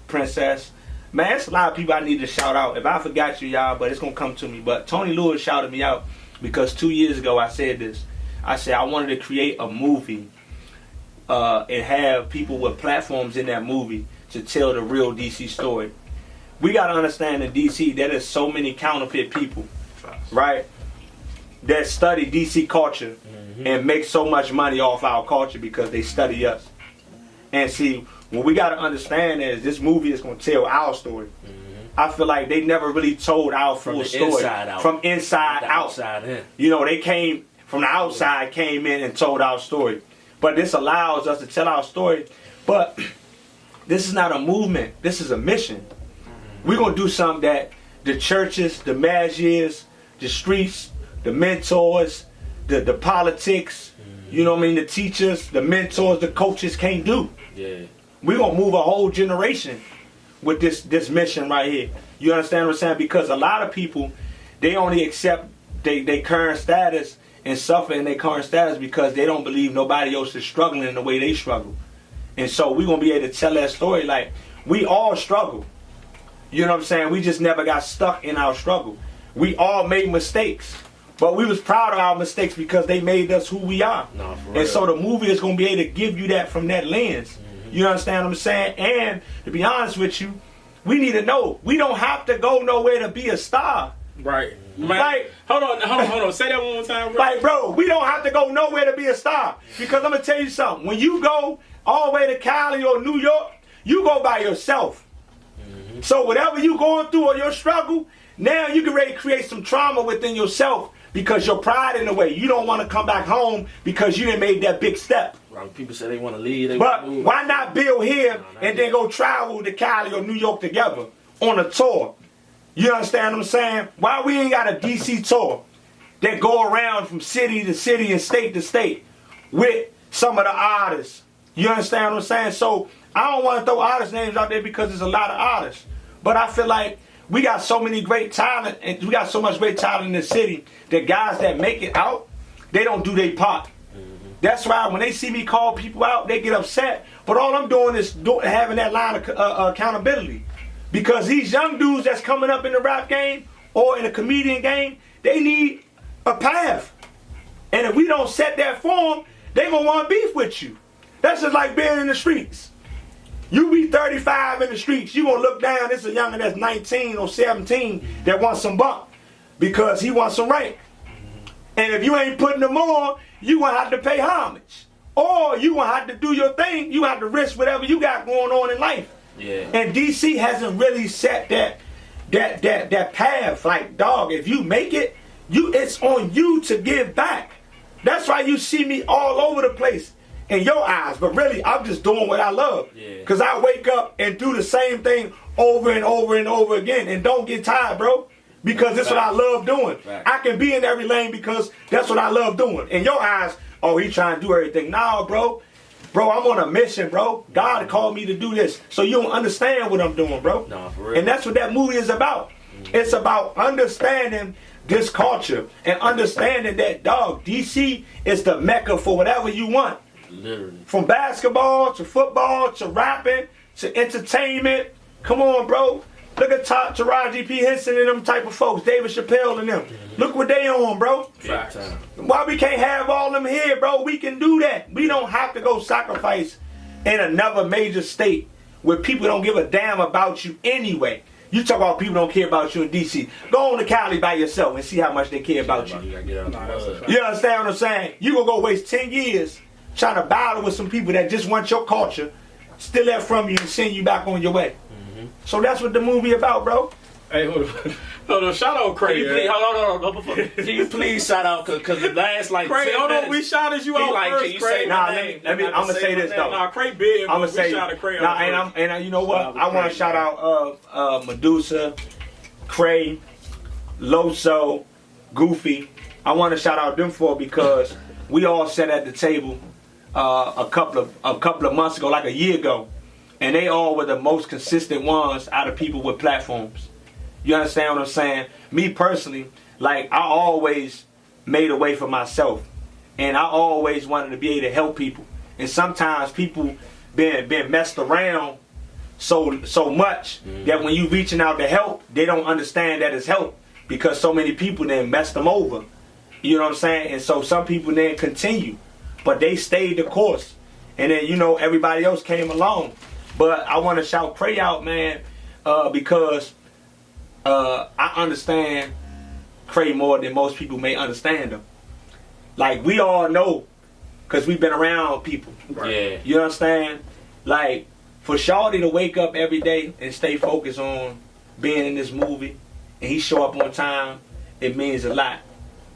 Princess. Man, it's a lot of people I need to shout out. If I forgot you, y'all, but it's going to come to me. But Tony Lewis shouted me out because 2 years ago I said this. I said I wanted to create a movie and have people with platforms in that movie to tell the real DC story. We got to understand in DC that there's so many counterfeit people, right, that study DC culture and make so much money off our culture because they study us. And see, what we got to understand is this movie is going to tell our story. I feel like they never really told our full story. From inside out. Outside in. You know, they came from the outside, came in and told our story. But this allows us to tell our story. But this is not a movement. This is a mission. We're going to do something that the churches, the magias, the streets, the mentors, the politics, you know what I mean, the teachers, the mentors, the coaches can't do. Yeah. We're going to move a whole generation with this mission right here. You understand what I'm saying? Because a lot of people, they only accept their current status and suffer in their current status because they don't believe nobody else is struggling in the way they struggle. And so we're going to be able to tell that story like, we all struggle. You know what I'm saying? We just never got stuck in our struggle. We all made mistakes. But we was proud of our mistakes because they made us who we are. No, for and real. so the movie is going to be able to give you that from that lens. You understand what I'm saying? And to be honest with you, we need to know we don't have to go nowhere to be a star. Right. Man, Like, hold on. Say that one more time, bro. Like, bro, we don't have to go nowhere to be a star. Because I'm going to tell you something. When you go all the way to Cali or New York, you go by yourself. So whatever you going through or your struggle, now you can ready to create some trauma within yourself because your pride in the way. You don't want to come back home because you didn't make that big step. Right. People say they want to leave. But why not build here and then go travel to Cali or New York together on a tour? You understand what I'm saying? Why we ain't got a DC tour that go around from city to city and state to state with some of the artists? You understand what I'm saying? So I don't want to throw artist names out there because there's a lot of artists. But I feel like we got so many great talent and we got so much great talent in the city that guys that make it out, they don't do their part. That's why when they see me call people out, they get upset. But all I'm doing is having that line of accountability. Because these young dudes that's coming up in the rap game or in the comedian game, they need a path. And if we don't set that for them, they going to want beef with you. That's just like being in the streets. You be 35 in the streets, you going to look down, this is a youngin' that's 19 or 17 that wants some bump because he wants some rank. And if you ain't putting them on, you going to have to pay homage. Or you going to have to do your thing. You have to risk whatever you got going on in life. Yeah. And DC hasn't really set that path. Like, dog, if you make it, it's on you to give back. That's why you see me all over the place in your eyes. But really, I'm just doing what I love. Because I wake up and do the same thing over and over and over again. And don't get tired, bro. Because that's what I love doing. I can be in every lane because that's what I love doing. In your eyes, oh, he trying to do everything. Nah, bro. Bro, I'm on a mission, bro. God called me to do this. So you don't understand what I'm doing, bro. No, for real. And that's what that movie is about. It's about understanding this culture and understanding that, dog, DC is the mecca for whatever you want. Literally. From basketball to football to rapping to entertainment. Come on, bro. Look at Taraji P. Henson and them type of folks, David Chappelle and them. Look what they on, bro. Facts. Why we can't have all them here, bro? We can do that. We don't have to go sacrifice in another major state where people don't give a damn about you anyway. You talk about people don't care about you in D.C. Go on to Cali by yourself and see how much they care about you. You gotta get out the mud. You understand what I'm saying? You gonna go waste 10 years trying to battle with some people that just want your culture, steal that from you and send you back on your way. So that's what the movie about, bro. Hey, hold on. Shout out Can Craig. you please, hold on. Can you please shout out, cause the last like Craig, 10 hold on. minutes, We shouted you he out like, first, can you Craig. say Nah, my let name? me I'm gonna say this though. Nah, Craig big, but I'm gonna we say, shouted Craig nah, out first. and you know what? Shout out I want Craig, to shout out Medusa, Cray, Loso, Goofy. I want to shout out them for because we all sat at the table a couple of months ago, like a year ago, and they all were the most consistent ones out of people with platforms. You understand what I'm saying? Me personally, like I always made a way for myself, and I always wanted to be able to help people. And sometimes people been messed around so much that when you reaching out to help, they don't understand that it's help because so many people then messed them over. You know what I'm saying? And so some people then continue, but they stayed the course. And then everybody else came along. But I want to shout Cray out, man, because I understand Cray more than most people may understand him. Like we all know, cause we've been around people. Yeah. You understand? Like for Shawty to wake up every day and stay focused on being in this movie, and he show up on time, it means a lot.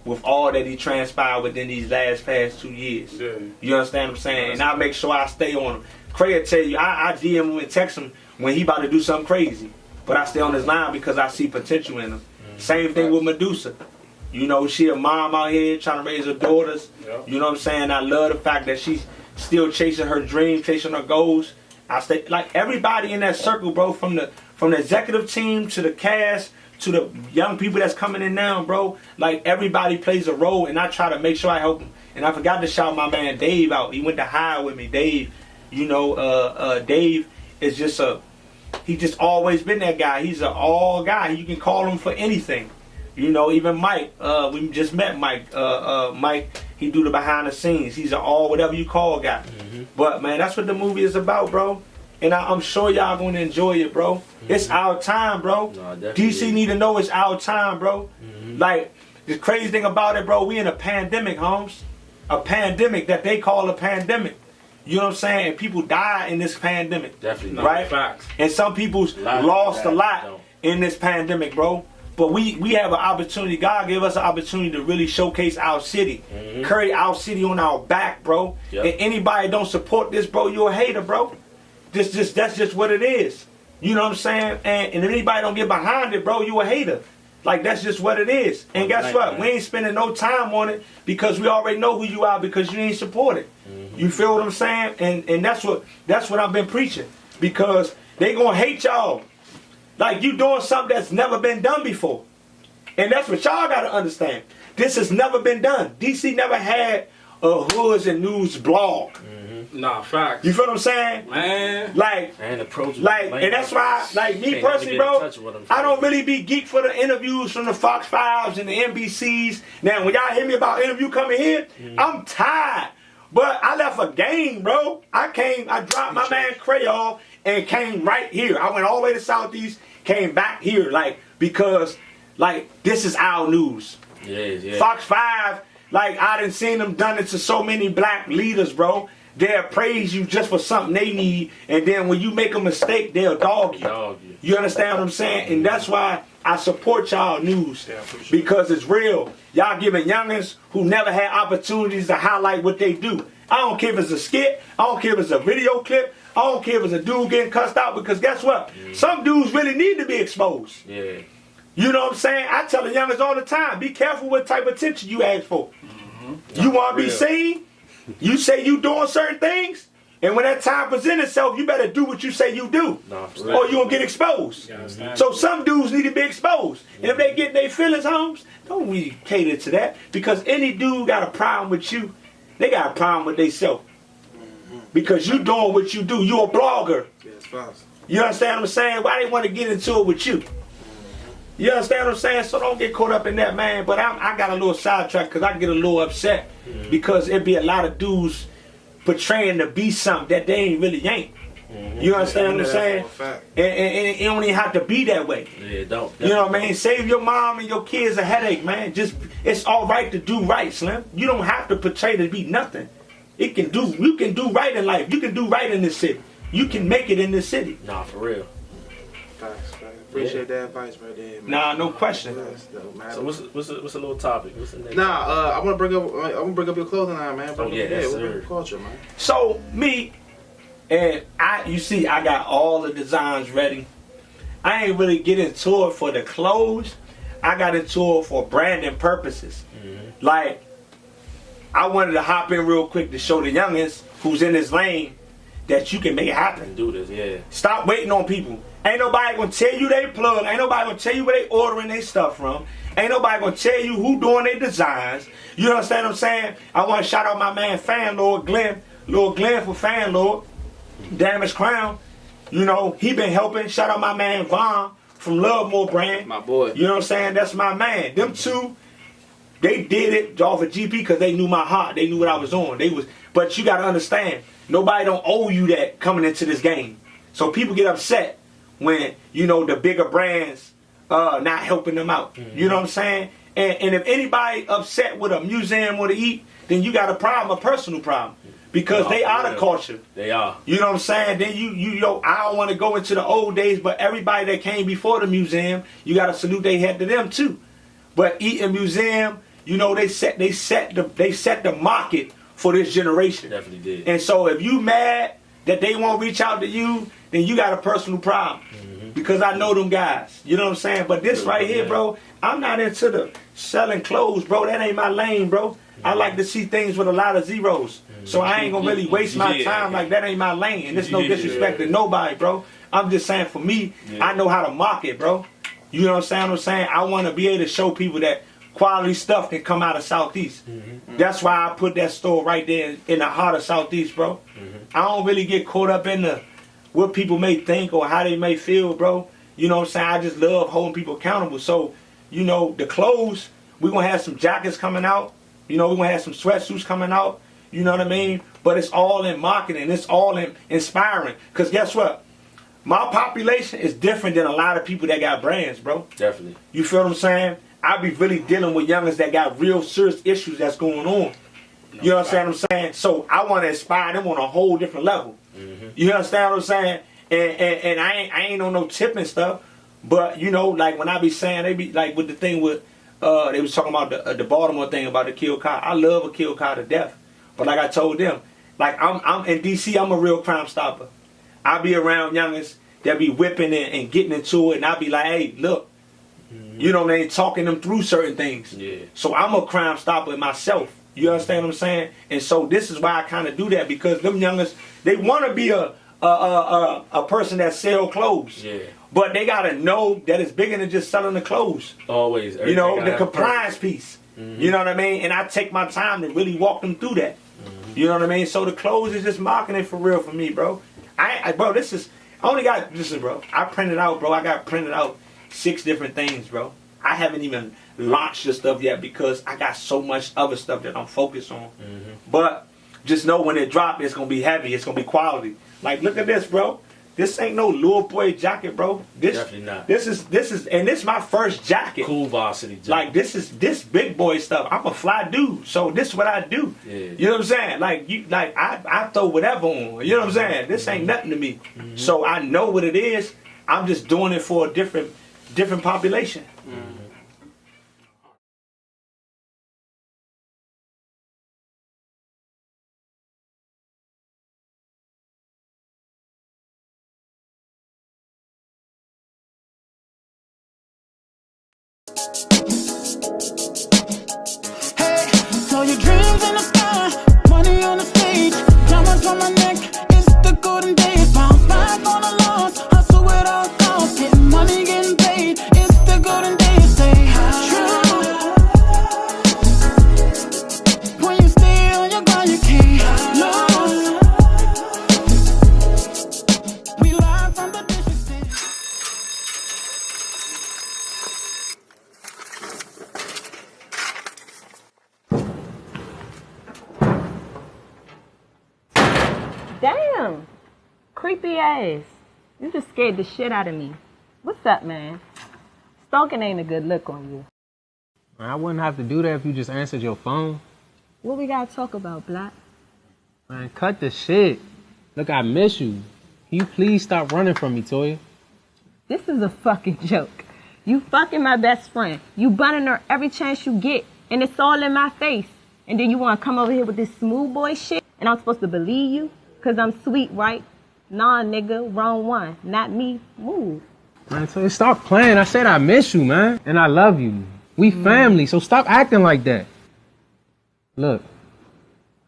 With all that he transpired within these past 2 years. Yeah. You understand what I'm saying? And I make sure I stay on him. Cray will tell you, I DM him and text him when he about to do something crazy. But I stay on his line because I see potential in him. Same thing with Medusa. She a mom out here trying to raise her daughters. Yep. You know what I'm saying? I love the fact that she's still chasing her dreams, chasing her goals. I stay like everybody in that circle, bro, from the executive team to the cast to the young people that's coming in now, bro. Like everybody plays a role, and I try to make sure I help them. And I forgot to shout my man Dave out. He went to high with me. Dave, Dave is he just always been that guy. He's an all guy. You can call him for anything. Even Mike. We just met Mike. Mike, he do the behind the scenes. He's an all whatever you call guy. But man, that's what the movie is about, bro. And I'm sure y'all gonna enjoy it, bro. It's our time, bro. No, definitely DC need to know it's our time, bro. Like the crazy thing about it, bro, we in a pandemic, Holmes. A pandemic that they call a pandemic. You know what I'm saying? And people die in this pandemic. Definitely. Right? Facts. And some people's lost a lot in this pandemic, bro. But we have an opportunity. God gave us an opportunity to really showcase our city. Carry our city on our back, bro. Yep. And anybody don't support this, bro, you a hater, bro. That's just what it is. You know what I'm saying? And if anybody don't get behind it, bro, you a hater. Like that's just what it is. And guess what? We ain't spending no time on it because we already know who you are because you ain't support it. You feel what I'm saying? And that's what I've been preaching. Because they gonna hate y'all. Like you doing something that's never been done before. And that's what y'all gotta understand. This has never been done. DC never had a Hoods and News blog. Nah, facts. You feel what I'm saying? Man. Like, And approach and that's why, like me Can't personally, even get in bro, touch with 'em. I don't really be geeked for the interviews from the Fox 5s and the NBCs. Now, when y'all hear me about interview coming here, I'm tired. But I left a game, bro. I dropped my man Cray off and came right here. I went all the way to Southeast, came back here, like, because, like, this is our news. Yeah. Fox 5, like, I done seen them done it to so many black leaders, bro. They'll praise you just for something they need, and then when you make a mistake, they'll dog you. You understand what I'm saying? And that's why I support y'all news, because it's real. Y'all giving youngins who never had opportunities to highlight what they do. I don't care if it's a skit. I don't care if it's a video clip. I don't care if it's a dude getting cussed out, because guess what? Some dudes really need to be exposed. Yeah. You know what I'm saying? I tell the youngins all the time, be careful what type of attention you ask for. You want to be seen? You say you doing certain things, and when that time presents itself, you better do what you say you do, or you gonna get exposed. So some dudes need to be exposed, and if they get their feelings, Holmes, don't really cater to that, because any dude got a problem with you, they got a problem with themselves. because you doing what you do. You a blogger. Yes, boss. You understand what I'm saying? Why they want to get into it with you? You understand what I'm saying? So don't get caught up in that, man. But I got a little sidetrack because I get a little upset because it be a lot of dudes portraying to be something that they ain't really ain't. You understand what I'm saying? And it don't even have to be that way. Yeah, don't. You know what I mean? Save your mom and your kids a headache, man. It's all right to do right, Slim. You don't have to portray to be nothing. You can do right in life. You can do right in this city. You can make it in this city. Nah, for real. Facts. Appreciate that advice right there, man. Nah, no question. So what's a little topic? What's the next? I want to bring up your clothing line, man. Culture, man. So me and you see, I got all the designs ready. I ain't really get into it for the clothes. I got into it for branding purposes. Like, I wanted to hop in real quick to show the youngins who's in this lane that you can make it happen. Do this, yeah. Stop waiting on people. Ain't nobody gonna tell you they plug. Ain't nobody gonna tell you where they ordering their stuff from. Ain't nobody gonna tell you who doing their designs. You understand what I'm saying? I want to shout out my man Fan Lord Glenn. Lord Glenn for Fan Lord. Damaged Crown. You know, he been helping. Shout out my man Vaughn from Love More brand. My boy. You know what I'm saying? That's my man. Them two, they did it off of GP because they knew my heart. They knew what I was on. But you gotta understand, nobody don't owe you that coming into this game. So people get upset when, you know, the bigger brands not helping them out. You know what I'm saying? And if anybody upset with a museum or to eat, then you got a problem, a personal problem. Because they are the culture. They are. You know what I'm saying? Then you know, I don't want to go into the old days, but everybody that came before the museum, you got to salute their head to them too. But Eaton Museum, you know, they set the market for this generation. Definitely did. And so if you mad that they won't reach out to you, then you got a personal problem. Because I know them guys. You know what I'm saying? But this right here, bro, I'm not into the selling clothes, bro. That ain't my lane, bro. I like to see things with a lot of zeros. So I ain't gonna really waste my time. Like, that ain't my lane. And there's no disrespect to nobody, bro. I'm just saying, for me, I know how to market, bro. You know what I'm saying? I want to be able to show people that quality stuff can come out of Southeast. That's why I put that store right there in the heart of Southeast, bro. I don't really get caught up in what people may think or how they may feel, bro. You know what I'm saying? I just love holding people accountable. So, you know, the clothes, we're going to have some jackets coming out. You know, we're going to have some sweatsuits coming out. You know what I mean? But it's all in marketing. It's all in inspiring. Because guess what? My population is different than a lot of people that got brands, bro. Definitely. You feel what I'm saying? I be really dealing with youngers that got real serious issues that's going on. You understand what I'm saying? So I want to inspire them on a whole different level. You understand what I'm saying? And I ain't on no tipping stuff. But, you know, like when I be saying, they be like with the thing with, they was talking about the Baltimore thing about the kill car. I love a kill car to death. But like I told them, like I'm in DC, I'm a real crime stopper. I be around youngers that be whipping and getting into it. And I be like, hey, look. You know what I mean? Talking them through certain things. Yeah. So I'm a crime stopper myself. You understand what I'm saying? And so this is why I kind of do that, because them youngers, they want to be a person that sell clothes. Yeah. But they got to know that it's bigger than just selling the clothes. Always. You know, the compliance piece. You know what I mean? And I take my time to really walk them through that. You know what I mean? So the clothes is just marketing for real for me, bro. Bro, listen, bro. I printed out, bro. I got printed out 6 different things, bro. I haven't even launched the stuff yet because I got so much other stuff that I'm focused on. But just know when it drop, it's gonna be heavy. It's gonna be quality. Like, look at this, bro. This ain't no little boy jacket, bro. Definitely not. This is my first jacket. Cool varsity jacket. Like, this big boy stuff. I'm a fly dude, so this is what I do. Yeah. You know what I'm saying? Like I throw whatever on. You know what I'm saying? This ain't nothing to me. So I know what it is. I'm just doing it for a different population. Hey, so your dreams in the sky, money on the stage, diamonds on my neck, it's the golden days, bounce back on the loss, hustle with all costs, getting money, getting paid, it's the golden days, stay true. When you stay on your grind, you can't lose. Damn. Creepy ass. You just scared the shit out of me. What's up, man? Stalking ain't a good look on you. I wouldn't have to do that if you just answered your phone. What we gotta talk about, Black? Man, cut the shit. Look, I miss you. Can you please stop running from me, Toya? This is a fucking joke. You fucking my best friend. You bunning her every chance you get, and it's all in my face. And then you wanna come over here with this smooth boy shit, and I'm supposed to believe you? Cause I'm sweet, right? Nah, nigga, wrong one. Not me. Move. Man, Toya, stop playing. I said I miss you, man. And I love you. We family, so stop acting like that. Look,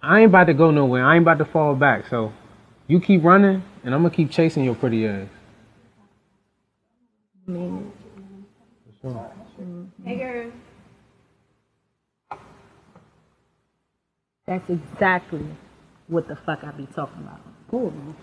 I ain't about to go nowhere. I ain't about to fall back, so you keep running, and I'm gonna keep chasing your pretty ass. Mean For sure. Hey, girl. That's exactly what the fuck I be talking about. Cool, man.